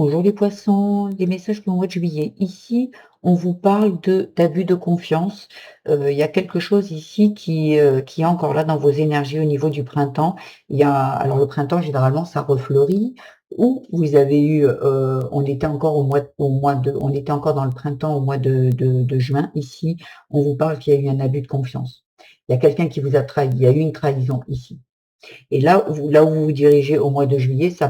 Bonjour les poissons, les messages pour le mois de juillet. Ici, on vous parle d'abus de confiance. Il y a quelque chose ici qui est encore là dans vos énergies au niveau du printemps. Alors le printemps, généralement, ça refleurit. Ou vous avez eu, on était encore on était encore dans le printemps au mois de juin. Ici, on vous parle qu'il y a eu un abus de confiance. Il y a quelqu'un qui vous a trahi. Il y a eu une trahison ici. Et là où vous vous dirigez au mois de juillet, ça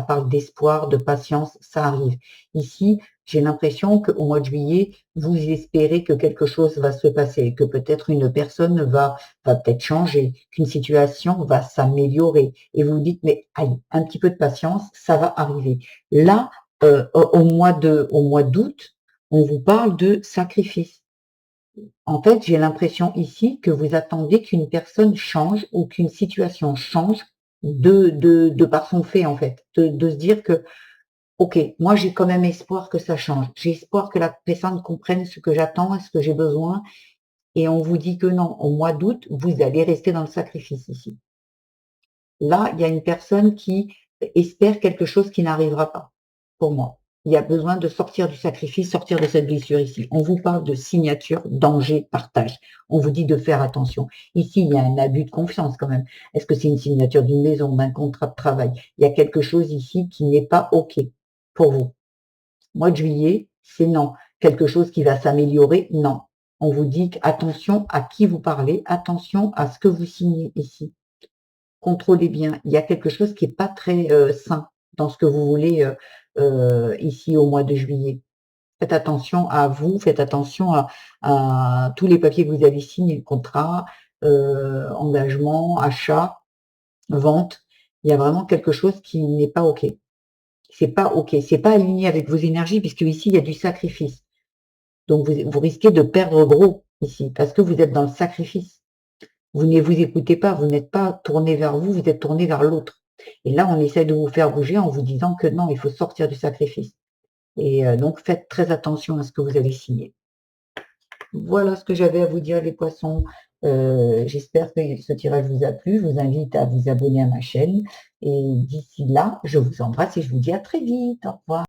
parle d'espoir, de patience, ça arrive. Ici, j'ai l'impression qu'au mois de juillet, vous espérez que quelque chose va se passer, que peut-être une personne va peut-être changer, qu'une situation va s'améliorer. Et vous vous dites, mais allez, un petit peu de patience, ça va arriver. Là, au mois d'août, on vous parle de sacrifice. En fait, j'ai l'impression ici que vous attendez qu'une personne change ou qu'une situation change de par son fait, en fait. De se dire que, OK, moi j'ai quand même espoir que ça change. J'ai espoir que la personne comprenne ce que j'attends et ce que j'ai besoin. Et on vous dit que non, au mois d'août, vous allez rester dans le sacrifice ici. Là, il y a une personne qui espère quelque chose qui n'arrivera pas, pour moi. Il y a besoin de sortir du sacrifice, sortir de cette blessure ici. On vous parle de signature, danger, partage. On vous dit de faire attention. Ici, il y a un abus de confiance quand même. Est-ce que c'est une signature d'une maison, d'un contrat de travail? Il y a quelque chose ici qui n'est pas OK pour vous. Mois de juillet, c'est non. Quelque chose qui va s'améliorer, non. On vous dit attention à qui vous parlez, attention à ce que vous signez ici. Contrôlez bien. Il y a quelque chose qui est pas très, sain dans ce que vous voulez, ici au mois de juillet. Faites attention à vous, faites attention à tous les papiers que vous avez signés, contrat, engagement, achat, vente. Il y a vraiment quelque chose qui n'est pas OK. C'est pas OK, c'est pas aligné avec vos énergies puisque ici il y a du sacrifice. Donc vous risquez de perdre gros ici parce que vous êtes dans le sacrifice. Vous ne vous écoutez pas, vous n'êtes pas tourné vers vous, vous êtes tourné vers l'autre. Et là, on essaie de vous faire bouger en vous disant que non, il faut sortir du sacrifice. Et donc, faites très attention à ce que vous allez signer. Voilà ce que j'avais à vous dire, les poissons. J'espère que ce tirage vous a plu. Je vous invite à vous abonner à ma chaîne. Et d'ici là, je vous embrasse et je vous dis à très vite. Au revoir.